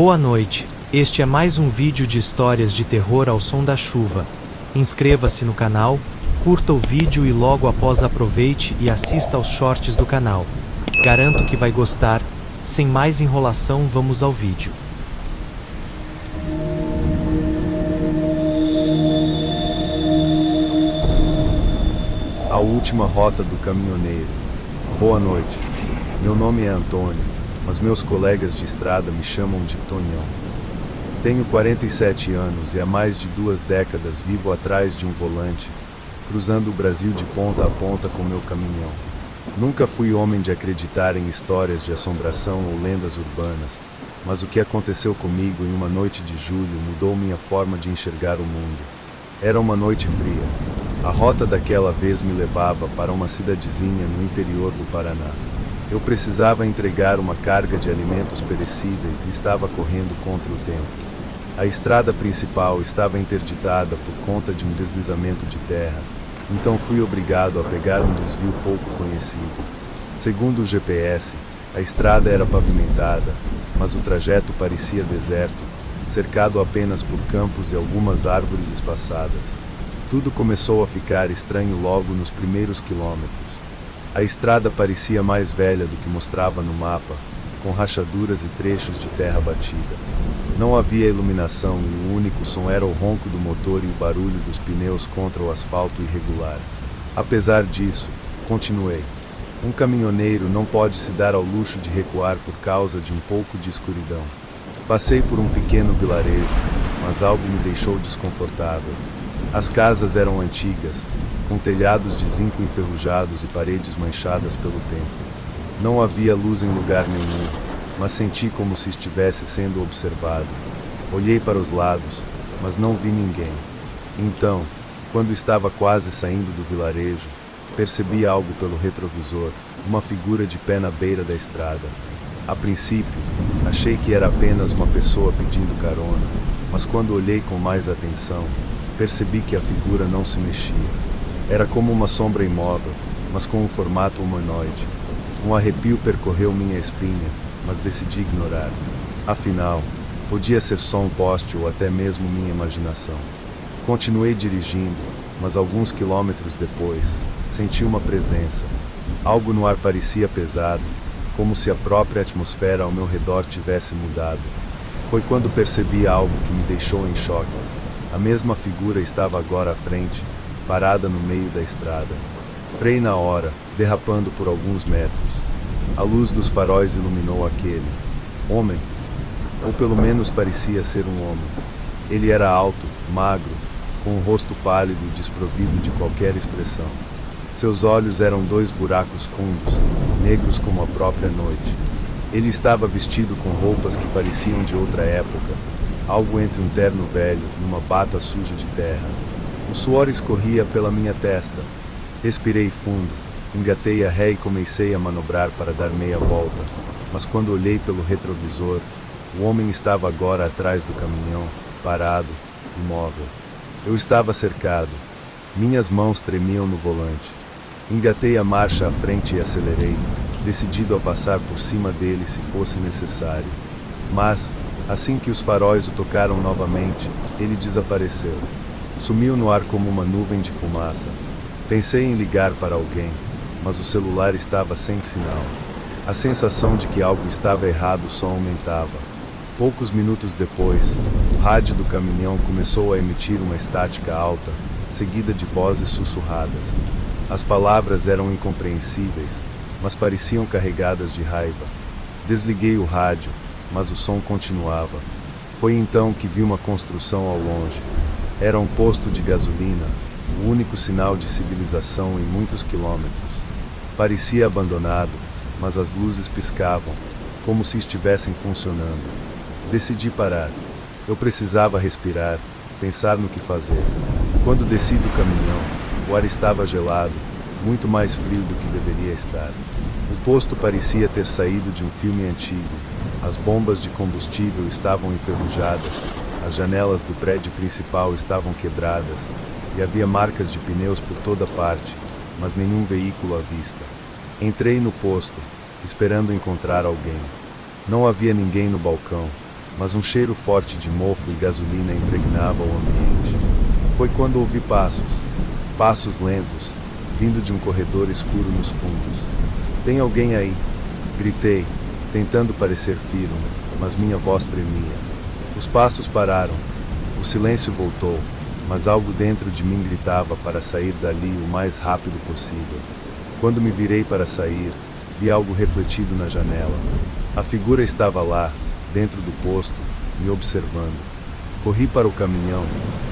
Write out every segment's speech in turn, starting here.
Boa noite, este é mais um vídeo de histórias de terror ao som da chuva. Inscreva-se no canal, curta o vídeo e logo após aproveite e assista aos shorts do canal. Garanto que vai gostar. Sem mais enrolação, vamos ao vídeo. A última rota do caminhoneiro. Boa noite. Meu nome é Antônio, mas meus colegas de estrada me chamam de Tonhão. Tenho 47 anos e há mais de 2 décadas vivo atrás de um volante, cruzando o Brasil de ponta a ponta com meu caminhão. Nunca fui homem de acreditar em histórias de assombração ou lendas urbanas, mas o que aconteceu comigo em uma noite de julho mudou minha forma de enxergar o mundo. Era uma noite fria. A rota daquela vez me levava para uma cidadezinha no interior do Paraná. Eu precisava entregar uma carga de alimentos perecíveis e estava correndo contra o tempo. A estrada principal estava interditada por conta de um deslizamento de terra, então fui obrigado a pegar um desvio pouco conhecido. Segundo o GPS, a estrada era pavimentada, mas o trajeto parecia deserto, cercado apenas por campos e algumas árvores espaçadas. Tudo começou a ficar estranho logo nos primeiros quilômetros. A estrada parecia mais velha do que mostrava no mapa, com rachaduras e trechos de terra batida. Não havia iluminação e o único som era o ronco do motor e o barulho dos pneus contra o asfalto irregular. Apesar disso, continuei. Um caminhoneiro não pode se dar ao luxo de recuar por causa de um pouco de escuridão. Passei por um pequeno vilarejo, mas algo me deixou desconfortável. As casas eram antigas, com telhados de zinco enferrujados e paredes manchadas pelo tempo. Não havia luz em lugar nenhum, mas senti como se estivesse sendo observado. Olhei para os lados, mas não vi ninguém. Então, quando estava quase saindo do vilarejo, percebi algo pelo retrovisor, uma figura de pé na beira da estrada. A princípio, achei que era apenas uma pessoa pedindo carona, mas quando olhei com mais atenção, percebi que a figura não se mexia. Era como uma sombra imóvel, mas com um formato humanoide. Um arrepio percorreu minha espinha, mas decidi ignorar. Afinal, podia ser só um poste ou até mesmo minha imaginação. Continuei dirigindo, mas alguns quilômetros depois, senti uma presença. Algo no ar parecia pesado, como se a própria atmosfera ao meu redor tivesse mudado. Foi quando percebi algo que me deixou em choque. A mesma figura estava agora à frente, parada no meio da estrada. Freiei na hora, derrapando por alguns metros. A luz dos faróis iluminou aquele homem, ou pelo menos parecia ser um homem. Ele era alto, magro, com um rosto pálido e desprovido de qualquer expressão. Seus olhos eram 2 buracos fundos, negros como a própria noite. Ele estava vestido com roupas que pareciam de outra época, algo entre um terno velho e uma bata suja de terra. O suor escorria pela minha testa. Respirei fundo, engatei a ré e comecei a manobrar para dar meia volta, mas quando olhei pelo retrovisor, o homem estava agora atrás do caminhão, parado, imóvel. Eu estava cercado. Minhas mãos tremiam no volante. Engatei a marcha à frente e acelerei, decidido a passar por cima dele se fosse necessário. Mas, assim que os faróis o tocaram novamente, ele desapareceu. Sumiu no ar como uma nuvem de fumaça. Pensei em ligar para alguém, mas o celular estava sem sinal. A sensação de que algo estava errado só aumentava. Poucos minutos depois, o rádio do caminhão começou a emitir uma estática alta, seguida de vozes sussurradas. As palavras eram incompreensíveis, mas pareciam carregadas de raiva. Desliguei o rádio, mas o som continuava. Foi então que vi uma construção ao longe. Era um posto de gasolina, o único sinal de civilização em muitos quilômetros. Parecia abandonado, mas as luzes piscavam, como se estivessem funcionando. Decidi parar. Eu precisava respirar, pensar no que fazer. Quando desci do caminhão, o ar estava gelado, muito mais frio do que deveria estar. O posto parecia ter saído de um filme antigo. As bombas de combustível estavam enferrujadas, as janelas do prédio principal estavam quebradas, e havia marcas de pneus por toda parte, mas nenhum veículo à vista. Entrei no posto, esperando encontrar alguém. Não havia ninguém no balcão, mas um cheiro forte de mofo e gasolina impregnava o ambiente. Foi quando ouvi passos lentos, vindo de um corredor escuro nos fundos. Tem alguém aí? Gritei, tentando parecer firme, mas minha voz tremia. Os passos pararam, o silêncio voltou, mas algo dentro de mim gritava para sair dali o mais rápido possível. Quando me virei para sair, vi algo refletido na janela. A figura estava lá, dentro do posto, me observando. Corri para o caminhão,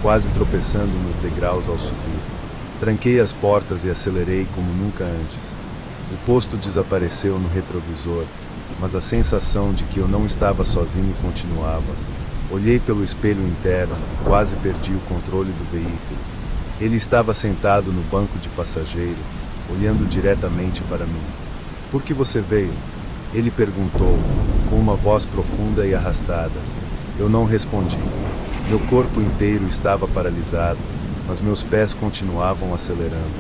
quase tropeçando nos degraus ao subir. Tranquei as portas e acelerei como nunca antes. O posto desapareceu no retrovisor, mas a sensação de que eu não estava sozinho continuava. Olhei pelo espelho interno, quase perdi o controle do veículo. Ele estava sentado no banco de passageiro, olhando diretamente para mim. "Por que você veio?" Ele perguntou, com uma voz profunda e arrastada. Eu não respondi. Meu corpo inteiro estava paralisado, mas meus pés continuavam acelerando.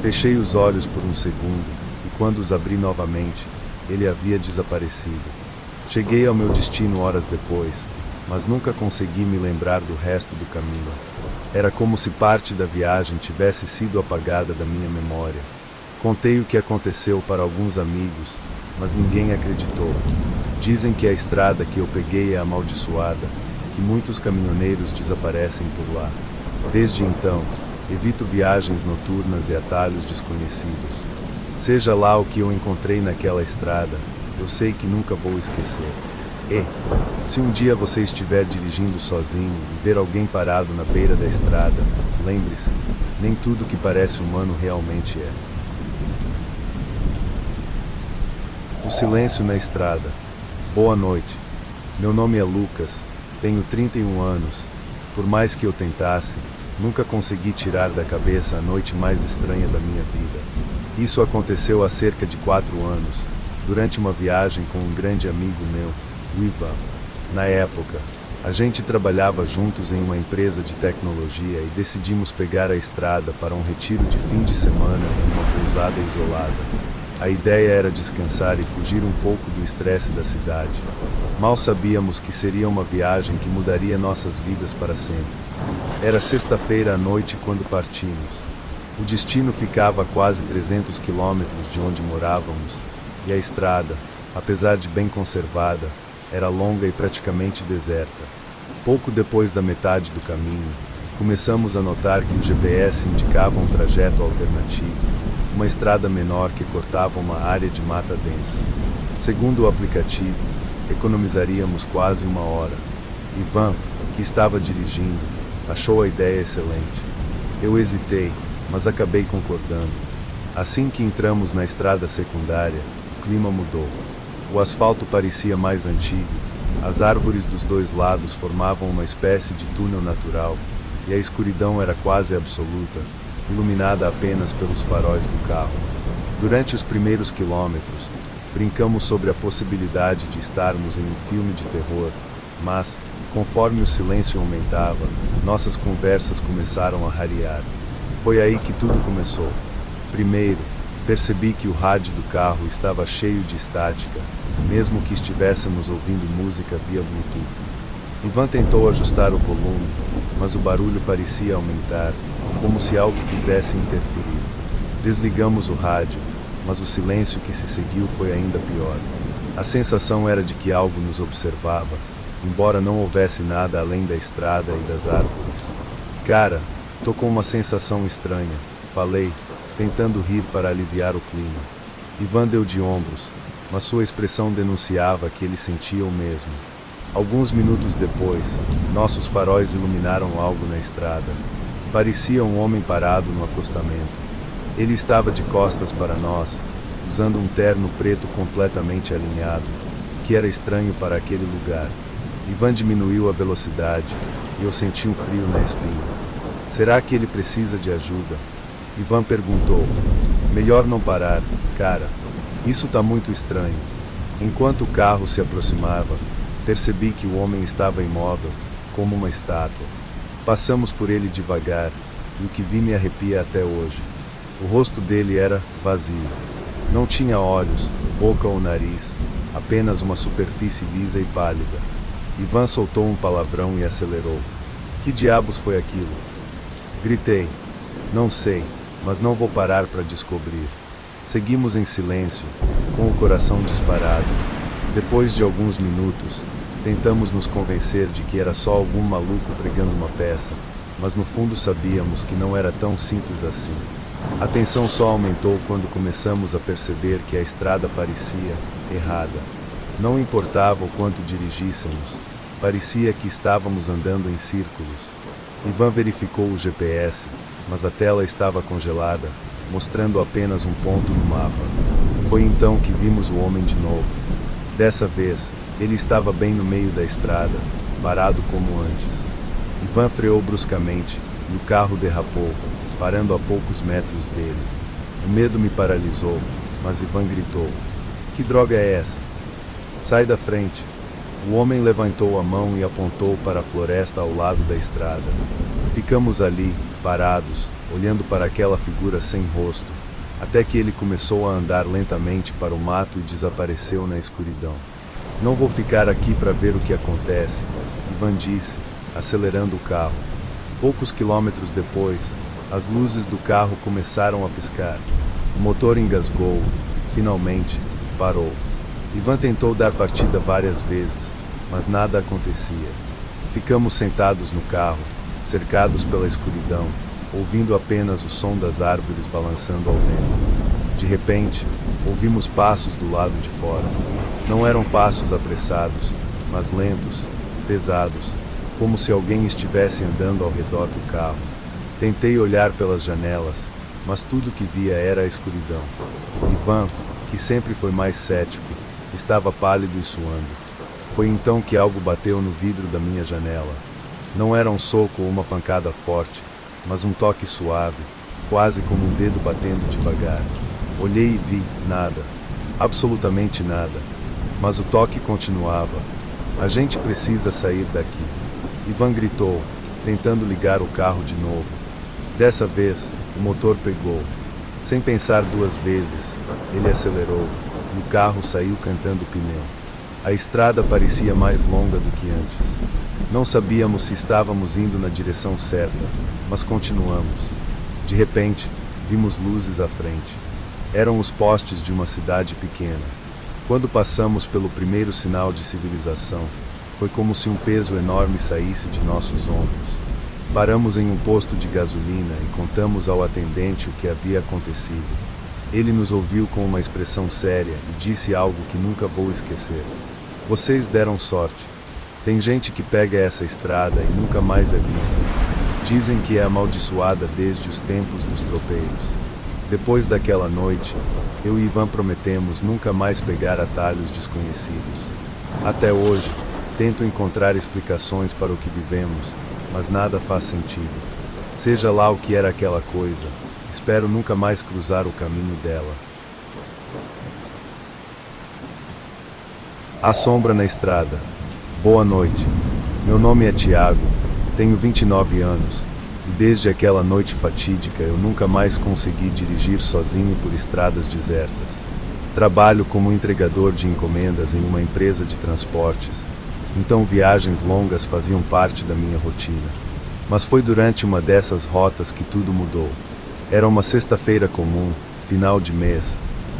Fechei os olhos por um segundo, e quando os abri novamente, ele havia desaparecido. Cheguei ao meu destino horas depois, mas nunca consegui me lembrar do resto do caminho. Era como se parte da viagem tivesse sido apagada da minha memória. Contei o que aconteceu para alguns amigos, mas ninguém acreditou. Dizem que a estrada que eu peguei é amaldiçoada, que muitos caminhoneiros desaparecem por lá. Desde então, evito viagens noturnas e atalhos desconhecidos. Seja lá o que eu encontrei naquela estrada, eu sei que nunca vou esquecer. E, se um dia você estiver dirigindo sozinho e ver alguém parado na beira da estrada, lembre-se, nem tudo que parece humano realmente é. O silêncio na estrada. Boa noite. Meu nome é Lucas, tenho 31 anos. Por mais que eu tentasse, nunca consegui tirar da cabeça a noite mais estranha da minha vida. Isso aconteceu há cerca de 4 anos, durante uma viagem com um grande amigo meu, o Ivan. Na época, a gente trabalhava juntos em uma empresa de tecnologia e decidimos pegar a estrada para um retiro de fim de semana em uma pousada isolada. A ideia era descansar e fugir um pouco do estresse da cidade. Mal sabíamos que seria uma viagem que mudaria nossas vidas para sempre. Era sexta-feira à noite quando partimos. O destino ficava a quase 300 quilômetros de onde morávamos, e a estrada, apesar de bem conservada, era longa e praticamente deserta. Pouco depois da metade do caminho, começamos a notar que o GPS indicava um trajeto alternativo, uma estrada menor que cortava uma área de mata densa. Segundo o aplicativo, economizaríamos quase 1 hora. Ivan, que estava dirigindo, achou a ideia excelente. Eu hesitei, mas acabei concordando. Assim que entramos na estrada secundária, o clima mudou. O asfalto parecia mais antigo, as árvores dos dois lados formavam uma espécie de túnel natural, e a escuridão era quase absoluta, iluminada apenas pelos faróis do carro. Durante os primeiros quilômetros, brincamos sobre a possibilidade de estarmos em um filme de terror, mas, conforme o silêncio aumentava, nossas conversas começaram a rarear. Foi aí que tudo começou. Primeiro, percebi que o rádio do carro estava cheio de estática, mesmo que estivéssemos ouvindo música via Bluetooth. Ivan tentou ajustar o volume, mas o barulho parecia aumentar, como se algo quisesse interferir. Desligamos o rádio, mas o silêncio que se seguiu foi ainda pior. A sensação era de que algo nos observava, embora não houvesse nada além da estrada e das árvores. "Cara, tô com uma sensação estranha", falei, tentando rir para aliviar o clima. Ivan deu de ombros, mas sua expressão denunciava que ele sentia o mesmo. Alguns minutos depois, nossos faróis iluminaram algo na estrada. Parecia um homem parado no acostamento. Ele estava de costas para nós, usando um terno preto completamente alinhado, que era estranho para aquele lugar. Ivan diminuiu a velocidade e eu senti um frio na espinha. "Será que ele precisa de ajuda?" Ivan perguntou. "Melhor não parar, cara. Isso tá muito estranho." Enquanto o carro se aproximava, percebi que o homem estava imóvel, como uma estátua. Passamos por ele devagar, e o que vi me arrepia até hoje. O rosto dele era vazio. Não tinha olhos, boca ou nariz, apenas uma superfície lisa e pálida. Ivan soltou um palavrão e acelerou. Que diabos foi aquilo? Gritei. Não sei, mas não vou parar para descobrir. Seguimos em silêncio, com o coração disparado. Depois de alguns minutos, tentamos nos convencer de que era só algum maluco pregando uma peça, mas no fundo sabíamos que não era tão simples assim. A tensão só aumentou quando começamos a perceber que a estrada parecia errada. Não importava o quanto dirigíssemos, parecia que estávamos andando em círculos. Ivan verificou o GPS, mas a tela estava congelada, mostrando apenas um ponto no mapa. Foi então que vimos o homem de novo. Dessa vez, ele estava bem no meio da estrada, parado como antes. Ivan freou bruscamente e o carro derrapou, parando a poucos metros dele. O medo me paralisou, mas Ivan gritou: Que droga é essa? Sai da frente! O homem levantou a mão e apontou para a floresta ao lado da estrada. Ficamos ali, parados, olhando para aquela figura sem rosto, até que ele começou a andar lentamente para o mato e desapareceu na escuridão. Não vou ficar aqui para ver o que acontece, Ivan disse, acelerando o carro. Poucos quilômetros depois, as luzes do carro começaram a piscar. O motor engasgou, finalmente, parou. Ivan tentou dar partida várias vezes, mas nada acontecia. Ficamos sentados no carro, cercados pela escuridão, ouvindo apenas o som das árvores balançando ao vento. De repente, ouvimos passos do lado de fora. Não eram passos apressados, mas lentos, pesados, como se alguém estivesse andando ao redor do carro. Tentei olhar pelas janelas, mas tudo que via era a escuridão. Ivan, que sempre foi mais cético, estava pálido e suando. Foi então que algo bateu no vidro da minha janela. Não era um soco ou uma pancada forte, mas um toque suave, quase como um dedo batendo devagar. Olhei e vi nada, absolutamente nada, mas o toque continuava. A gente precisa sair daqui. Ivan gritou, tentando ligar o carro de novo. Dessa vez, o motor pegou. Sem pensar duas vezes, ele acelerou e o carro saiu cantando pneu. A estrada parecia mais longa do que antes. Não sabíamos se estávamos indo na direção certa, mas continuamos. De repente, vimos luzes à frente. Eram os postes de uma cidade pequena. Quando passamos pelo primeiro sinal de civilização, foi como se um peso enorme saísse de nossos ombros. Paramos em um posto de gasolina e contamos ao atendente o que havia acontecido. Ele nos ouviu com uma expressão séria e disse algo que nunca vou esquecer. Vocês deram sorte. Tem gente que pega essa estrada e nunca mais é vista. Dizem que é amaldiçoada desde os tempos dos tropeiros. Depois daquela noite, eu e Ivan prometemos nunca mais pegar atalhos desconhecidos. Até hoje, tento encontrar explicações para o que vivemos, mas nada faz sentido. Seja lá o que era aquela coisa, espero nunca mais cruzar o caminho dela. A sombra na estrada. Boa noite. Meu nome é Tiago, tenho 29 anos, e desde aquela noite fatídica eu nunca mais consegui dirigir sozinho por estradas desertas. Trabalho como entregador de encomendas em uma empresa de transportes, então viagens longas faziam parte da minha rotina. Mas foi durante uma dessas rotas que tudo mudou. Era uma sexta-feira comum, final de mês,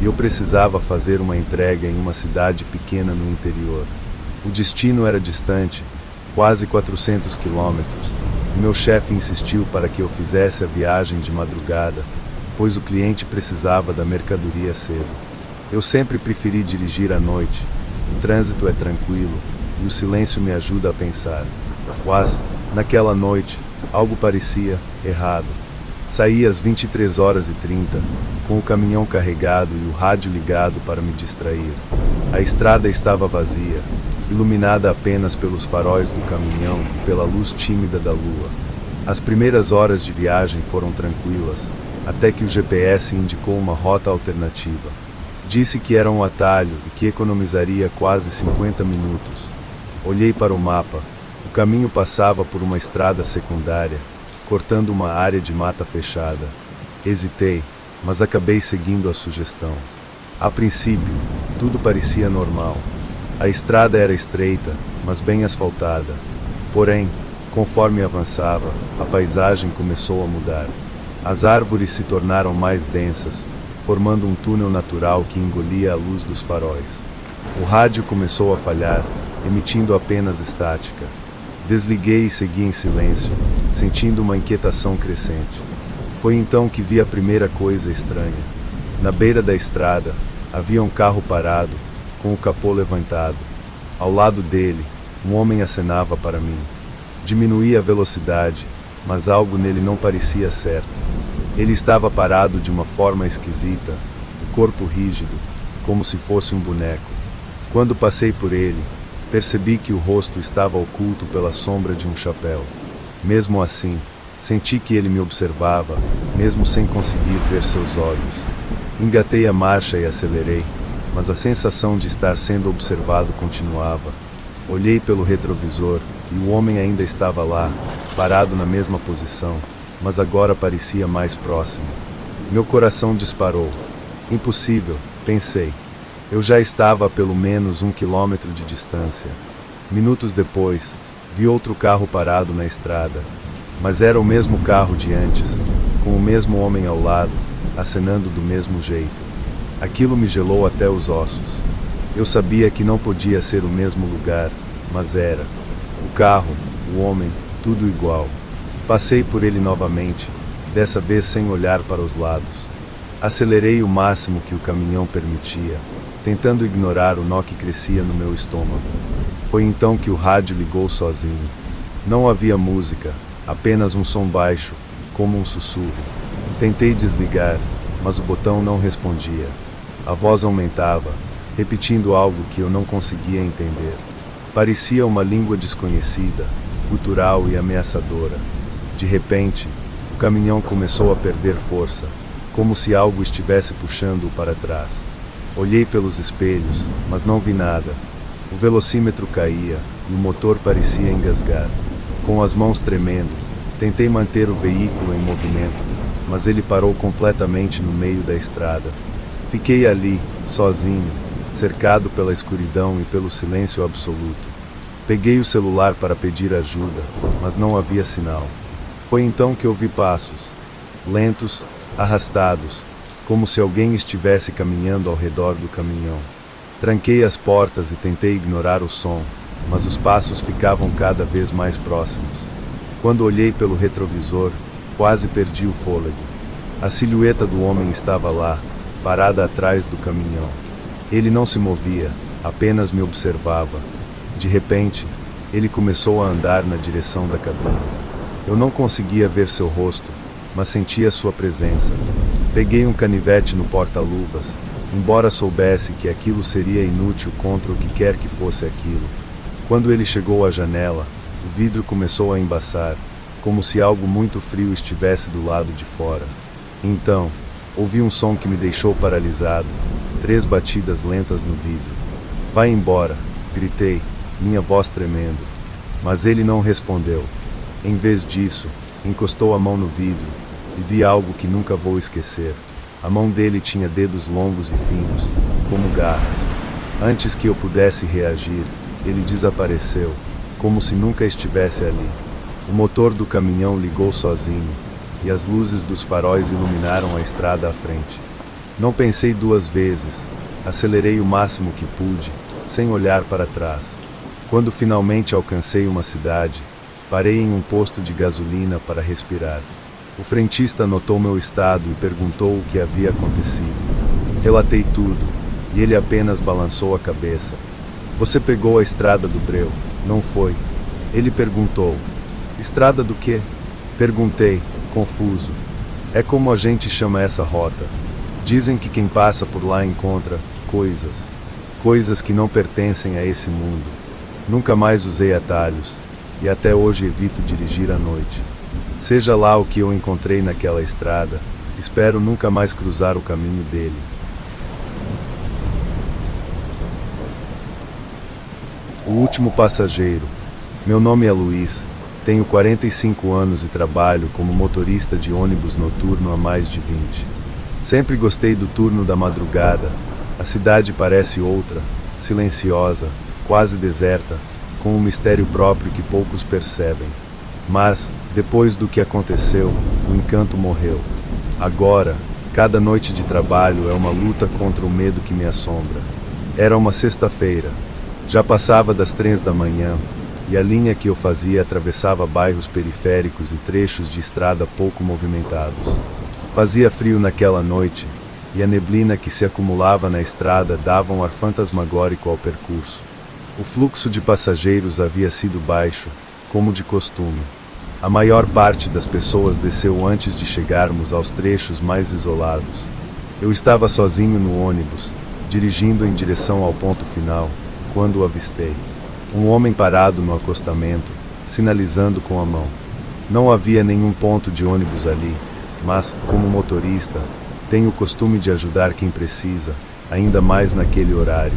e eu precisava fazer uma entrega em uma cidade pequena no interior. O destino era distante, quase 400 quilômetros, e meu chefe insistiu para que eu fizesse a viagem de madrugada, pois o cliente precisava da mercadoria cedo. Eu sempre preferi dirigir à noite, o trânsito é tranquilo, e o silêncio me ajuda a pensar. Mas, naquela noite, algo parecia errado. Saí às 23h30, com o caminhão carregado e o rádio ligado para me distrair. A estrada estava vazia, iluminada apenas pelos faróis do caminhão e pela luz tímida da lua. As primeiras horas de viagem foram tranquilas, até que o GPS indicou uma rota alternativa. Disse que era um atalho e que economizaria quase 50 minutos. Olhei para o mapa. O caminho passava por uma estrada secundária, cortando uma área de mata fechada. Hesitei, mas acabei seguindo a sugestão. A princípio, tudo parecia normal. A estrada era estreita, mas bem asfaltada. Porém, conforme avançava, a paisagem começou a mudar. As árvores se tornaram mais densas, formando um túnel natural que engolia a luz dos faróis. O rádio começou a falhar, emitindo apenas estática. Desliguei e segui em silêncio, sentindo uma inquietação crescente. Foi então que vi a primeira coisa estranha. Na beira da estrada, havia um carro parado, com o capô levantado. Ao lado dele, um homem acenava para mim. Diminuí a velocidade, mas algo nele não parecia certo. Ele estava parado de uma forma esquisita, o corpo rígido, como se fosse um boneco. Quando passei por ele, percebi que o rosto estava oculto pela sombra de um chapéu. Mesmo assim, senti que ele me observava, mesmo sem conseguir ver seus olhos. Engatei a marcha e acelerei, mas a sensação de estar sendo observado continuava. Olhei pelo retrovisor e o homem ainda estava lá, parado na mesma posição, mas agora parecia mais próximo. Meu coração disparou. Impossível, pensei. Eu já estava a pelo menos 1 quilômetro de distância. Minutos depois, vi outro carro parado na estrada, mas era o mesmo carro de antes, com o mesmo homem ao lado, acenando do mesmo jeito. Aquilo me gelou até os ossos. Eu sabia que não podia ser o mesmo lugar, mas era. O carro, o homem, tudo igual. Passei por ele novamente, dessa vez sem olhar para os lados. Acelerei o máximo que o caminhão permitia, tentando ignorar o nó que crescia no meu estômago. Foi então que o rádio ligou sozinho. Não havia música, apenas um som baixo, como um sussurro. Tentei desligar, mas o botão não respondia. A voz aumentava, repetindo algo que eu não conseguia entender. Parecia uma língua desconhecida, gutural e ameaçadora. De repente, o caminhão começou a perder força, como se algo estivesse puxando-o para trás. Olhei pelos espelhos, mas não vi nada. O velocímetro caía e o motor parecia engasgar. Com as mãos tremendo, tentei manter o veículo em movimento, mas ele parou completamente no meio da estrada. Fiquei ali, sozinho, cercado pela escuridão e pelo silêncio absoluto. Peguei o celular para pedir ajuda, mas não havia sinal. Foi então que ouvi passos, lentos, arrastados, como se alguém estivesse caminhando ao redor do caminhão. Tranquei as portas e tentei ignorar o som, mas os passos ficavam cada vez mais próximos. Quando olhei pelo retrovisor, quase perdi o fôlego. A silhueta do homem estava lá, parada atrás do caminhão. Ele não se movia, apenas me observava. De repente, ele começou a andar na direção da cabine. Eu não conseguia ver seu rosto, mas sentia sua presença. Peguei um canivete no porta-luvas, embora soubesse que aquilo seria inútil contra o que quer que fosse aquilo. Quando ele chegou à janela, o vidro começou a embaçar, como se algo muito frio estivesse do lado de fora. Então, ouvi um som que me deixou paralisado, 3 batidas lentas no vidro. Vai embora, gritei, minha voz tremendo. Mas ele não respondeu. Em vez disso, encostou a mão no vidro e vi algo que nunca vou esquecer. A mão dele tinha dedos longos e finos, como garras. Antes que eu pudesse reagir, ele desapareceu, como se nunca estivesse ali. O motor do caminhão ligou sozinho, e as luzes dos faróis iluminaram a estrada à frente. Não pensei 2 vezes, acelerei o máximo que pude, sem olhar para trás. Quando finalmente alcancei uma cidade, parei em um posto de gasolina para respirar. O frentista notou meu estado e perguntou o que havia acontecido. Relatei tudo, e ele apenas balançou a cabeça. Você pegou a estrada do Breu, não foi? Ele perguntou. Estrada do quê? Perguntei, confuso. É como a gente chama essa rota. Dizem que quem passa por lá encontra coisas que não pertencem a esse mundo. Nunca mais usei atalhos, e até hoje evito dirigir à noite. Seja lá o que eu encontrei naquela estrada, espero nunca mais cruzar o caminho dele. O último passageiro. Meu nome é Luiz, tenho 45 anos e trabalho como motorista de ônibus noturno há mais de 20. Sempre gostei do turno da madrugada. A cidade parece outra, silenciosa, quase deserta, com um mistério próprio que poucos percebem. Mas, depois do que aconteceu, o encanto morreu. Agora, cada noite de trabalho é uma luta contra o medo que me assombra. Era uma sexta-feira. Já passava das 3 da manhã, e a linha que eu fazia atravessava bairros periféricos e trechos de estrada pouco movimentados. Fazia frio naquela noite, e a neblina que se acumulava na estrada dava um ar fantasmagórico ao percurso. O fluxo de passageiros havia sido baixo, como de costume. A maior parte das pessoas desceu antes de chegarmos aos trechos mais isolados. Eu estava sozinho no ônibus, dirigindo em direção ao ponto final, quando o avistei. Um homem parado no acostamento, sinalizando com a mão. Não havia nenhum ponto de ônibus ali, mas, como motorista, tenho o costume de ajudar quem precisa, ainda mais naquele horário.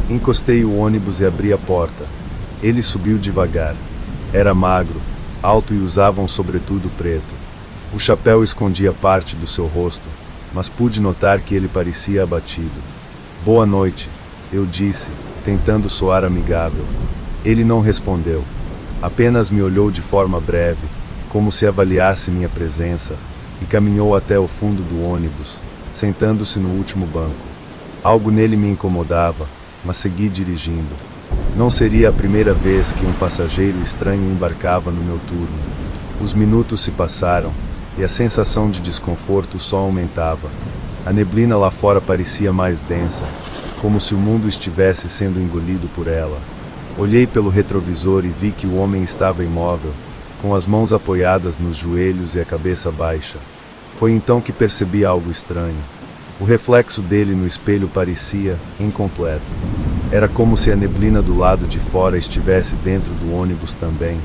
Encostei o ônibus e abri a porta. Ele subiu devagar. Era magro, alto e usava um sobretudo preto. O chapéu escondia parte do seu rosto, mas pude notar que ele parecia abatido. Boa noite, eu disse, tentando soar amigável. Ele não respondeu. Apenas me olhou de forma breve, como se avaliasse minha presença, e caminhou até o fundo do ônibus, sentando-se no último banco. Algo nele me incomodava, mas segui dirigindo. Não seria a primeira vez que um passageiro estranho embarcava no meu turno. Os minutos se passaram, e a sensação de desconforto só aumentava. A neblina lá fora parecia mais densa, como se o mundo estivesse sendo engolido por ela. Olhei pelo retrovisor e vi que o homem estava imóvel, com as mãos apoiadas nos joelhos e a cabeça baixa. Foi então que percebi algo estranho. O reflexo dele no espelho parecia incompleto. Era como se a neblina do lado de fora estivesse dentro do ônibus também,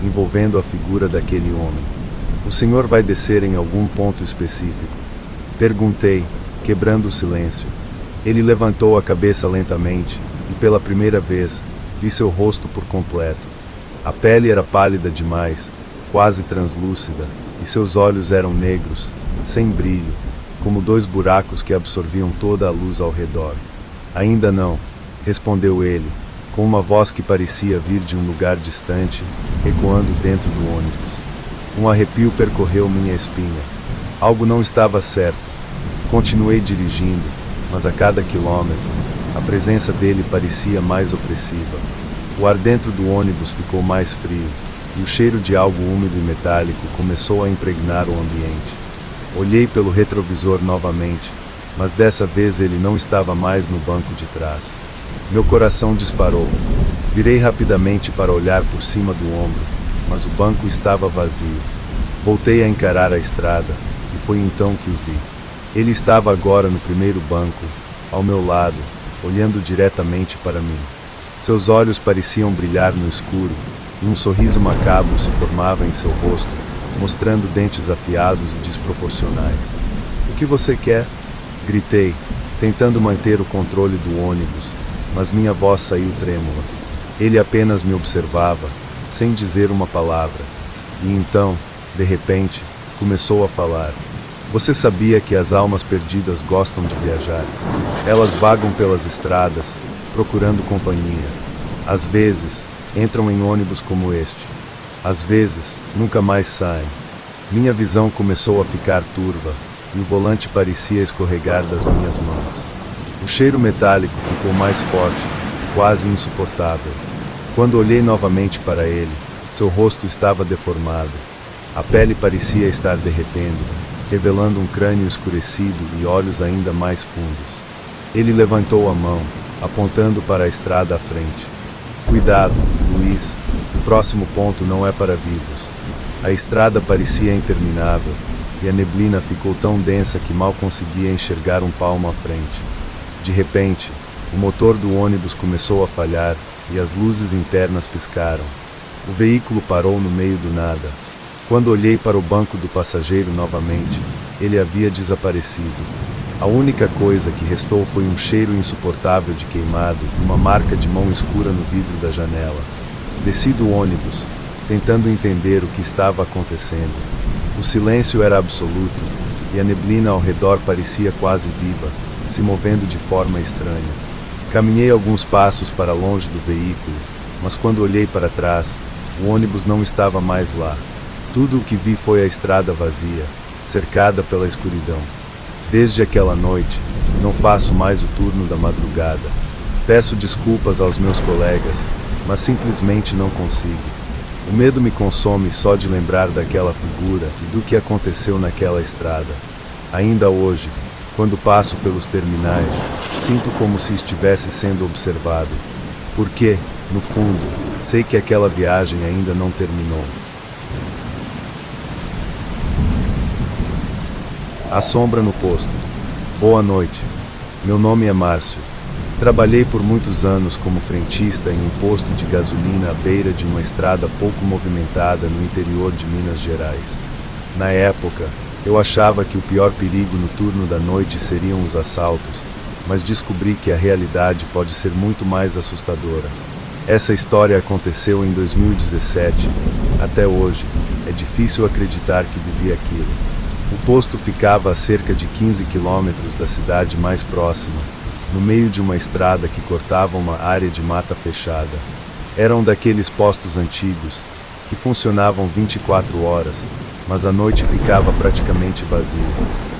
envolvendo a figura daquele homem. O senhor vai descer em algum ponto específico? Perguntei, quebrando o silêncio. Ele levantou a cabeça lentamente, e pela primeira vez, vi seu rosto por completo. A pele era pálida demais, quase translúcida, e seus olhos eram negros, sem brilho, como 2 buracos que absorviam toda a luz ao redor. Ainda não, respondeu ele, com uma voz que parecia vir de um lugar distante, ecoando dentro do ônibus. Um arrepio percorreu minha espinha. Algo não estava certo. Continuei dirigindo, mas a cada quilômetro, a presença dele parecia mais opressiva. O ar dentro do ônibus ficou mais frio, e o cheiro de algo úmido e metálico começou a impregnar o ambiente. Olhei pelo retrovisor novamente, mas dessa vez ele não estava mais no banco de trás. Meu coração disparou. Virei rapidamente para olhar por cima do ombro, mas o banco estava vazio. Voltei a encarar a estrada, e foi então que o vi. Ele estava agora no primeiro banco, ao meu lado, olhando diretamente para mim. Seus olhos pareciam brilhar no escuro, e um sorriso macabro se formava em seu rosto, mostrando dentes afiados e desproporcionais. "O que você quer?" Gritei, tentando manter o controle do ônibus, mas minha voz saiu trêmula. Ele apenas me observava, sem dizer uma palavra. E então, de repente, começou a falar. "Você sabia que as almas perdidas gostam de viajar? Elas vagam pelas estradas, procurando companhia. Às vezes, entram em ônibus como este. Às vezes, nunca mais saem." Minha visão começou a ficar turva, e o volante parecia escorregar das minhas mãos. O cheiro metálico ficou mais forte, quase insuportável. Quando olhei novamente para ele, seu rosto estava deformado. A pele parecia estar derretendo, revelando um crânio escurecido e olhos ainda mais fundos. Ele levantou a mão, apontando para a estrada à frente. "Cuidado, Luiz, o próximo ponto não é para vivos." A estrada parecia interminável, e a neblina ficou tão densa que mal conseguia enxergar um palmo à frente. De repente, o motor do ônibus começou a falhar, e as luzes internas piscaram. O veículo parou no meio do nada. Quando olhei para o banco do passageiro novamente, ele havia desaparecido. A única coisa que restou foi um cheiro insuportável de queimado e uma marca de mão escura no vidro da janela. Desci do ônibus, tentando entender o que estava acontecendo. O silêncio era absoluto, e a neblina ao redor parecia quase viva, se movendo de forma estranha. Caminhei alguns passos para longe do veículo, mas quando olhei para trás, o ônibus não estava mais lá. Tudo o que vi foi a estrada vazia, cercada pela escuridão. Desde aquela noite, não faço mais o turno da madrugada. Peço desculpas aos meus colegas, mas simplesmente não consigo. O medo me consome só de lembrar daquela figura e do que aconteceu naquela estrada. Ainda hoje, quando passo pelos terminais, sinto como se estivesse sendo observado. Porque, no fundo, sei que aquela viagem ainda não terminou. A sombra no posto. Boa noite. Meu nome é Márcio. Trabalhei por muitos anos como frentista em um posto de gasolina à beira de uma estrada pouco movimentada no interior de Minas Gerais. Na época, eu achava que o pior perigo no turno da noite seriam os assaltos, mas descobri que a realidade pode ser muito mais assustadora. Essa história aconteceu em 2017. Até hoje, é difícil acreditar que vivi aquilo. O posto ficava a cerca de 15 quilômetros da cidade mais próxima, no meio de uma estrada que cortava uma área de mata fechada. Era um daqueles postos antigos, que funcionavam 24 horas, mas a noite ficava praticamente vazio.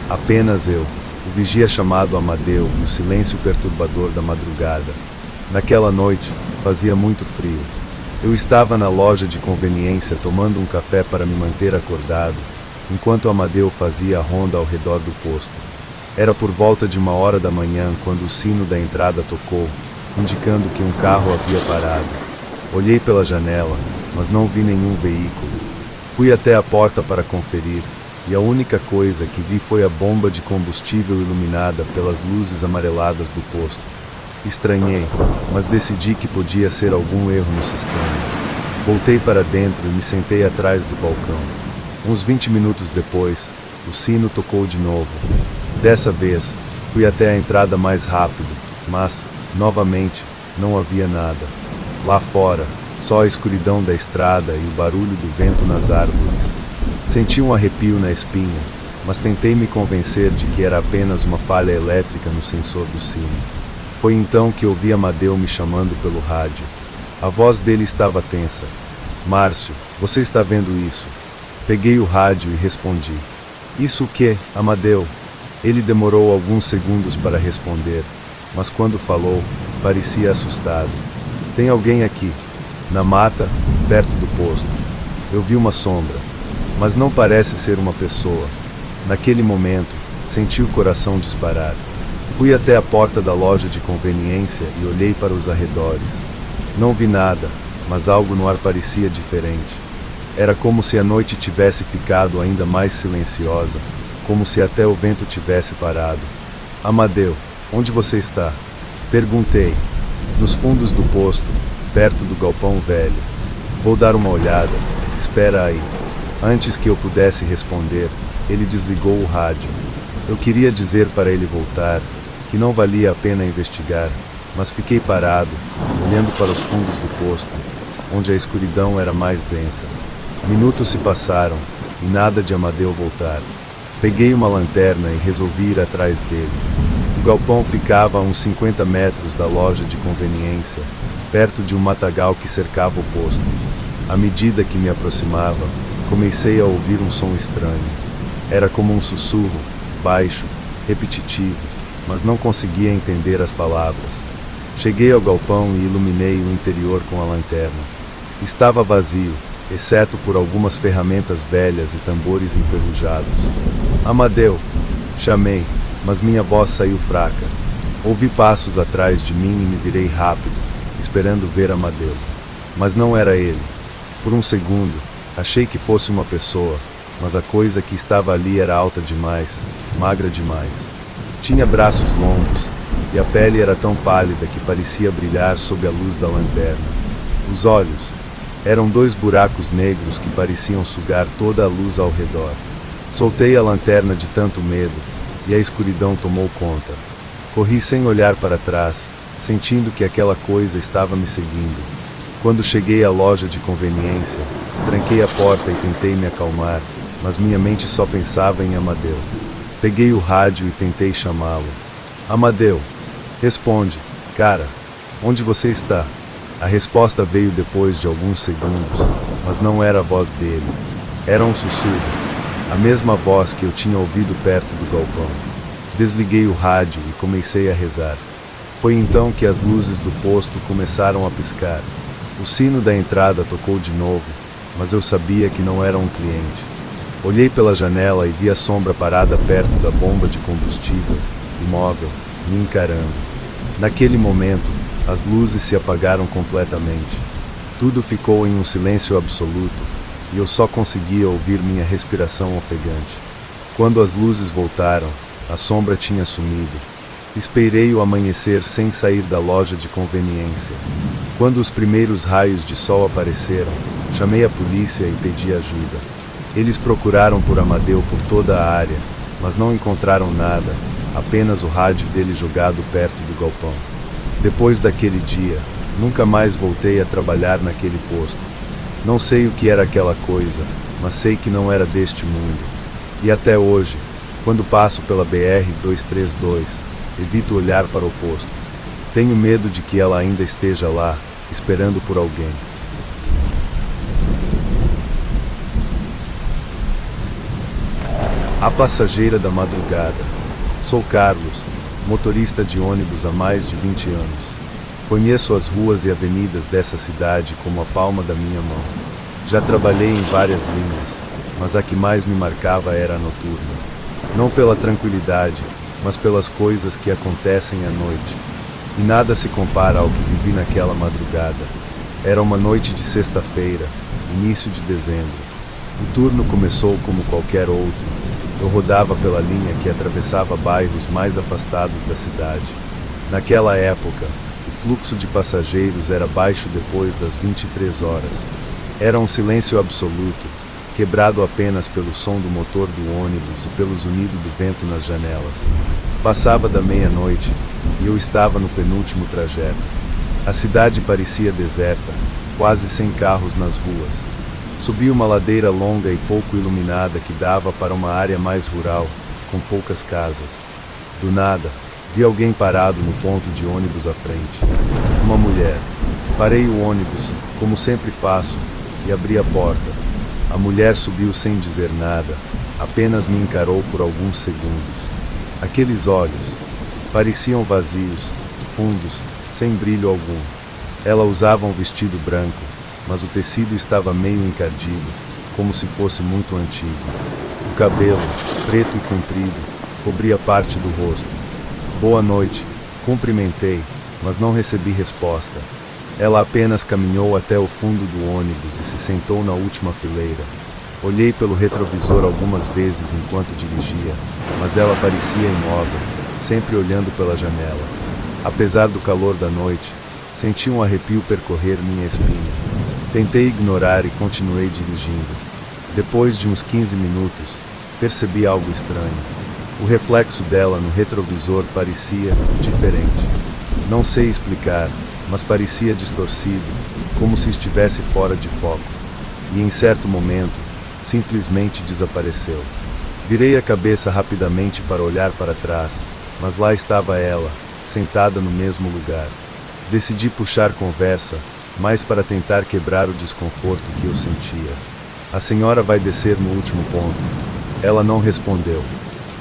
Apenas eu, o vigia chamado Amadeu e o silêncio perturbador da madrugada. Naquela noite, fazia muito frio. Eu estava na loja de conveniência tomando um café para me manter acordado, enquanto Amadeu fazia a ronda ao redor do posto. Era por volta de 1h da manhã quando o sino da entrada tocou, indicando que um carro havia parado. Olhei pela janela, mas não vi nenhum veículo. Fui até a porta para conferir, e a única coisa que vi foi a bomba de combustível iluminada pelas luzes amareladas do posto. Estranhei, mas decidi que podia ser algum erro no sistema. Voltei para dentro e me sentei atrás do balcão. Uns 20 minutos depois, o sino tocou de novo. Dessa vez, fui até a entrada mais rápido, mas, novamente, não havia nada. Lá fora, só a escuridão da estrada e o barulho do vento nas árvores. Senti um arrepio na espinha, mas tentei me convencer de que era apenas uma falha elétrica no sensor do sino. Foi então que ouvi Amadeu me chamando pelo rádio. A voz dele estava tensa. Márcio, você está vendo isso? Peguei o rádio e respondi. Isso o quê, Amadeu? Ele demorou alguns segundos para responder, mas quando falou, parecia assustado. Tem alguém aqui, na mata, perto do posto. Eu vi uma sombra, mas não parece ser uma pessoa. Naquele momento, senti o coração disparar. Fui até a porta da loja de conveniência e olhei para os arredores. Não vi nada, mas algo no ar parecia diferente. Era como se a noite tivesse ficado ainda mais silenciosa, como se até o vento tivesse parado. Amadeu, onde você está? Perguntei. Nos fundos do posto, perto do galpão velho. Vou dar uma olhada. Espera aí. Antes que eu pudesse responder, ele desligou o rádio. Eu queria dizer para ele voltar, que não valia a pena investigar, mas fiquei parado, olhando para os fundos do posto, onde a escuridão era mais densa. Minutos se passaram, e nada de Amadeu voltar. Peguei uma lanterna e resolvi ir atrás dele. O galpão ficava a uns 50 metros da loja de conveniência, perto de um matagal que cercava o posto. À medida que me aproximava, comecei a ouvir um som estranho. Era como um sussurro, baixo, repetitivo, mas não conseguia entender as palavras. Cheguei ao galpão e iluminei o interior com a lanterna. Estava vazio, exceto por algumas ferramentas velhas e tambores enferrujados. Amadeu! Chamei, mas minha voz saiu fraca. Ouvi passos atrás de mim e me virei rápido, esperando ver Amadeu. Mas não era ele. Por um segundo, achei que fosse uma pessoa, mas a coisa que estava ali era alta demais, magra demais. Tinha braços longos, e a pele era tão pálida que parecia brilhar sob a luz da lanterna. Os olhos eram 2 buracos negros que pareciam sugar toda a luz ao redor. Soltei a lanterna de tanto medo, e a escuridão tomou conta. Corri sem olhar para trás, sentindo que aquela coisa estava me seguindo. Quando cheguei à loja de conveniência, tranquei a porta e tentei me acalmar, mas minha mente só pensava em Amadeu. Peguei o rádio e tentei chamá-lo. Amadeu, responde, cara, onde você está? A resposta veio depois de alguns segundos, mas não era a voz dele. Era um sussurro, a mesma voz que eu tinha ouvido perto do galpão. Desliguei o rádio e comecei a rezar. Foi então que as luzes do posto começaram a piscar. O sino da entrada tocou de novo, mas eu sabia que não era um cliente. Olhei pela janela e vi a sombra parada perto da bomba de combustível, imóvel, me encarando. Naquele momento, as luzes se apagaram completamente. Tudo ficou em um silêncio absoluto, e eu só conseguia ouvir minha respiração ofegante. Quando as luzes voltaram, a sombra tinha sumido. Esperei o amanhecer sem sair da loja de conveniência. Quando os primeiros raios de sol apareceram, chamei a polícia e pedi ajuda. Eles procuraram por Amadeu por toda a área, mas não encontraram nada, apenas o rádio dele jogado perto do galpão. Depois daquele dia, nunca mais voltei a trabalhar naquele posto. Não sei o que era aquela coisa, mas sei que não era deste mundo. E até hoje, quando passo pela BR-232, evito olhar para o posto. Tenho medo de que ela ainda esteja lá, esperando por alguém. A passageira da madrugada. Sou Carlos, motorista de ônibus há mais de 20 anos. Conheço as ruas e avenidas dessa cidade como a palma da minha mão. Já trabalhei em várias linhas, mas a que mais me marcava era a noturna. Não pela tranquilidade, mas pelas coisas que acontecem à noite. E nada se compara ao que vivi naquela madrugada. Era uma noite de sexta-feira, início de dezembro. O turno começou como qualquer outro. Eu rodava pela linha que atravessava bairros mais afastados da cidade. Naquela época, o fluxo de passageiros era baixo depois das 23 horas. Era um silêncio absoluto, quebrado apenas pelo som do motor do ônibus e pelo zunido do vento nas janelas. Passava da meia-noite e eu estava no penúltimo trajeto. A cidade parecia deserta, quase sem carros nas ruas. Subi uma ladeira longa e pouco iluminada que dava para uma área mais rural, com poucas casas. Do nada, vi alguém parado no ponto de ônibus à frente. Uma mulher. Parei o ônibus, como sempre faço, e abri a porta. A mulher subiu sem dizer nada, apenas me encarou por alguns segundos. Aqueles olhos pareciam vazios, fundos, sem brilho algum. Ela usava um vestido branco, mas o tecido estava meio encardido, como se fosse muito antigo. O cabelo, preto e comprido, cobria parte do rosto. Boa noite, cumprimentei, mas não recebi resposta. Ela apenas caminhou até o fundo do ônibus e se sentou na última fileira. Olhei pelo retrovisor algumas vezes enquanto dirigia, mas ela parecia imóvel, sempre olhando pela janela. Apesar do calor da noite, senti um arrepio percorrer minha espinha. Tentei ignorar e continuei dirigindo. Depois de uns 15 minutos, percebi algo estranho. O reflexo dela no retrovisor parecia diferente. Não sei explicar, mas parecia distorcido, como se estivesse fora de foco. E em certo momento, simplesmente desapareceu. Virei a cabeça rapidamente para olhar para trás, mas lá estava ela, sentada no mesmo lugar. Decidi puxar conversa, mais para tentar quebrar o desconforto que eu sentia. A senhora vai descer no último ponto. Ela não respondeu.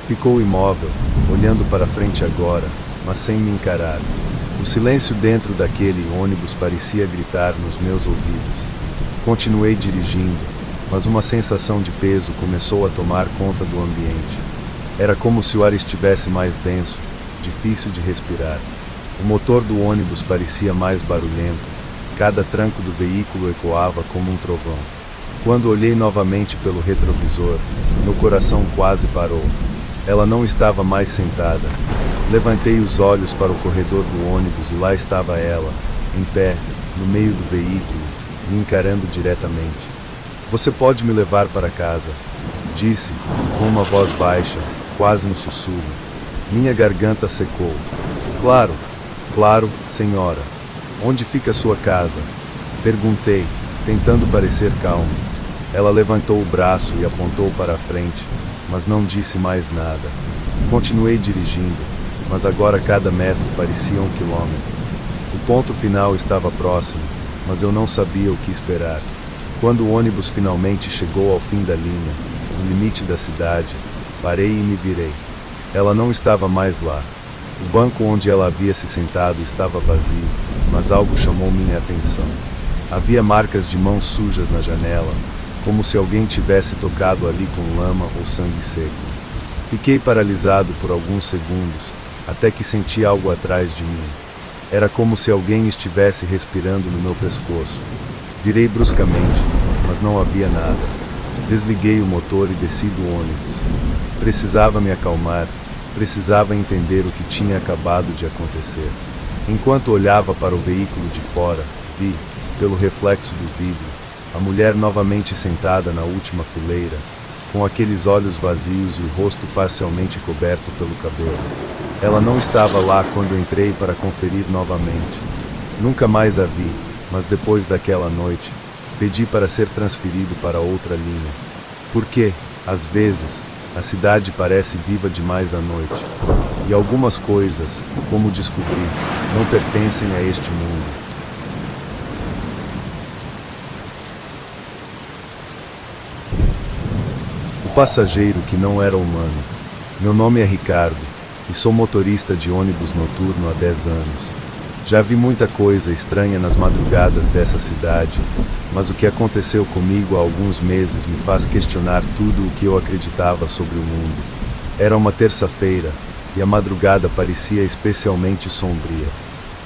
Ficou imóvel, olhando para frente agora, mas sem me encarar. O silêncio dentro daquele ônibus parecia gritar nos meus ouvidos. Continuei dirigindo, mas uma sensação de peso começou a tomar conta do ambiente. Era como se o ar estivesse mais denso, difícil de respirar. O motor do ônibus parecia mais barulhento. Cada tranco do veículo ecoava como um trovão. Quando olhei novamente pelo retrovisor, meu coração quase parou. Ela não estava mais sentada. Levantei os olhos para o corredor do ônibus e lá estava ela, em pé, no meio do veículo, me encarando diretamente. Você pode me levar para casa, disse, com uma voz baixa, quase um sussurro. Minha garganta secou. Claro, claro, senhora. Onde fica a sua casa? Perguntei, tentando parecer calmo. Ela levantou o braço e apontou para a frente, mas não disse mais nada. Continuei dirigindo, mas agora cada metro parecia 1 quilômetro. O ponto final estava próximo, mas eu não sabia o que esperar. Quando o ônibus finalmente chegou ao fim da linha, no limite da cidade, parei e me virei. Ela não estava mais lá. O banco onde ela havia se sentado estava vazio, mas algo chamou minha atenção. Havia marcas de mãos sujas na janela, como se alguém tivesse tocado ali com lama ou sangue seco. Fiquei paralisado por alguns segundos, até que senti algo atrás de mim. Era como se alguém estivesse respirando no meu pescoço. Virei bruscamente, mas não havia nada. Desliguei o motor e desci do ônibus. Precisava me acalmar, precisava entender o que tinha acabado de acontecer. Enquanto olhava para o veículo de fora, vi, pelo reflexo do vidro, a mulher novamente sentada na última fileira, com aqueles olhos vazios e o rosto parcialmente coberto pelo cabelo. Ela não estava lá quando entrei para conferir novamente. Nunca mais a vi, mas depois daquela noite, pedi para ser transferido para outra linha. Porque, às vezes, a cidade parece viva demais à noite. E algumas coisas, como descobri, não pertencem a este mundo. O passageiro que não era humano. Meu nome é Ricardo, e sou motorista de ônibus noturno há 10 anos. Já vi muita coisa estranha nas madrugadas dessa cidade, mas o que aconteceu comigo há alguns meses me faz questionar tudo o que eu acreditava sobre o mundo. Era uma terça-feira, e a madrugada parecia especialmente sombria.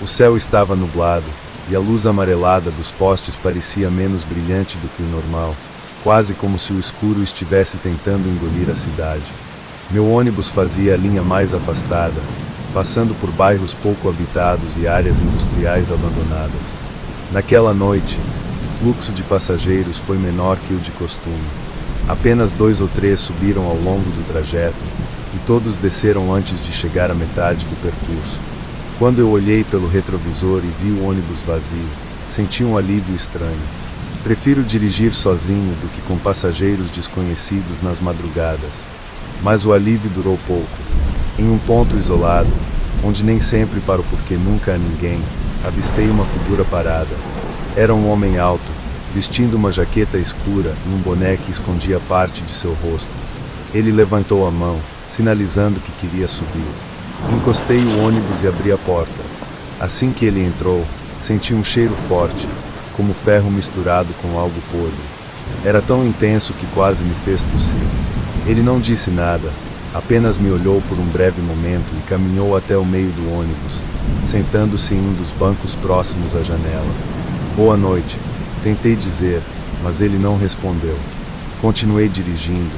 O céu estava nublado, e a luz amarelada dos postes parecia menos brilhante do que o normal, quase como se o escuro estivesse tentando engolir a cidade. Meu ônibus fazia a linha mais afastada, passando por bairros pouco habitados e áreas industriais abandonadas. Naquela noite, o fluxo de passageiros foi menor que o de costume. Apenas 2 ou 3 subiram ao longo do trajeto, e todos desceram antes de chegar à metade do percurso. Quando eu olhei pelo retrovisor e vi o ônibus vazio, senti um alívio estranho. Prefiro dirigir sozinho do que com passageiros desconhecidos nas madrugadas. Mas o alívio durou pouco. Em um ponto isolado, onde nem sempre para o porquê nunca há ninguém, avistei uma figura parada. Era um homem alto, vestindo uma jaqueta escura e um boné que escondia parte de seu rosto. Ele levantou a mão, sinalizando que queria subir. Encostei o ônibus e abri a porta. Assim que ele entrou, senti um cheiro forte, como ferro misturado com algo podre. Era tão intenso que quase me fez tossir. Ele não disse nada, apenas me olhou por um breve momento e caminhou até o meio do ônibus, sentando-se em um dos bancos próximos à janela. Boa noite, tentei dizer, mas ele não respondeu. Continuei dirigindo,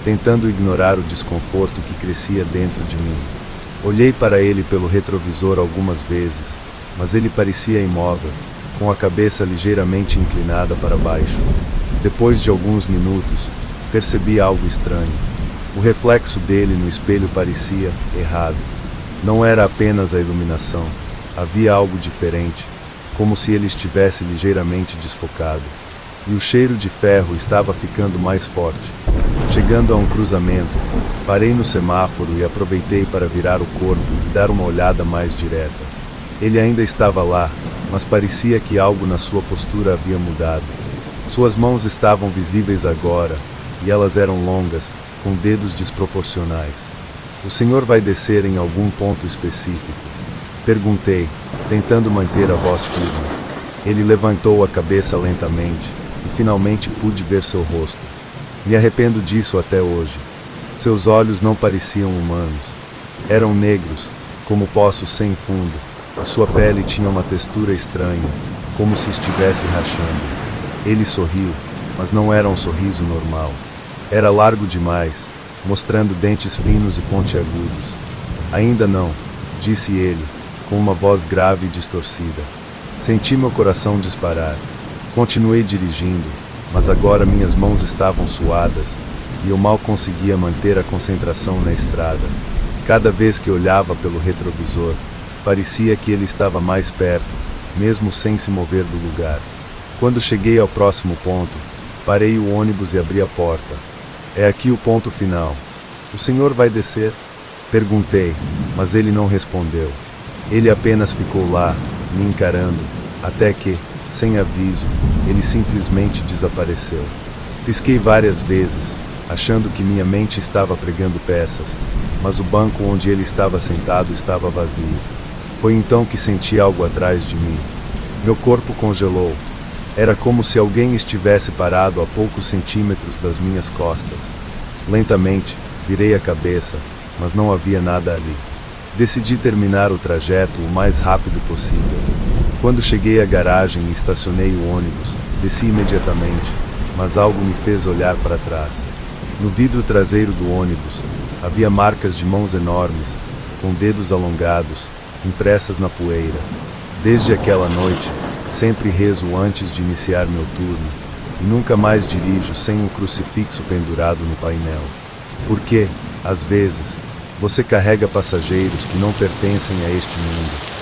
tentando ignorar o desconforto que crescia dentro de mim. Olhei para ele pelo retrovisor algumas vezes, mas ele parecia imóvel, com a cabeça ligeiramente inclinada para baixo. Depois de alguns minutos, percebi algo estranho. O reflexo dele no espelho parecia errado. Não era apenas a iluminação, havia algo diferente, como se ele estivesse ligeiramente desfocado. E o cheiro de ferro estava ficando mais forte. Chegando a um cruzamento, parei no semáforo e aproveitei para virar o corpo e dar uma olhada mais direta. Ele ainda estava lá, mas parecia que algo na sua postura havia mudado. Suas mãos estavam visíveis agora, e elas eram longas, com dedos desproporcionais. O senhor vai descer em algum ponto específico? Perguntei, tentando manter a voz firme. Ele levantou a cabeça lentamente, e finalmente pude ver seu rosto. Me arrependo disso até hoje. Seus olhos não pareciam humanos. Eram negros, como poços sem fundo. A sua pele tinha uma textura estranha, como se estivesse rachando. Ele sorriu, mas não era um sorriso normal. Era largo demais, mostrando dentes finos e pontiagudos. Ainda não, disse ele, com uma voz grave e distorcida. Senti meu coração disparar. Continuei dirigindo, mas agora minhas mãos estavam suadas, e eu mal conseguia manter a concentração na estrada. Cada vez que olhava pelo retrovisor, parecia que ele estava mais perto, mesmo sem se mover do lugar. Quando cheguei ao próximo ponto, parei o ônibus e abri a porta. É aqui o ponto final. O senhor vai descer? Perguntei, mas ele não respondeu. Ele apenas ficou lá, me encarando, até que, sem aviso, ele simplesmente desapareceu. Pisquei várias vezes, achando que minha mente estava pregando peças, mas o banco onde ele estava sentado estava vazio. Foi então que senti algo atrás de mim. Meu corpo congelou. Era como se alguém estivesse parado a poucos centímetros das minhas costas. Lentamente, virei a cabeça, mas não havia nada ali. Decidi terminar o trajeto o mais rápido possível. Quando cheguei à garagem e estacionei o ônibus, desci imediatamente, mas algo me fez olhar para trás. No vidro traseiro do ônibus, havia marcas de mãos enormes, com dedos alongados, impressas na poeira. Desde aquela noite, sempre rezo antes de iniciar meu turno, e nunca mais dirijo sem um crucifixo pendurado no painel. Porque, às vezes, você carrega passageiros que não pertencem a este mundo.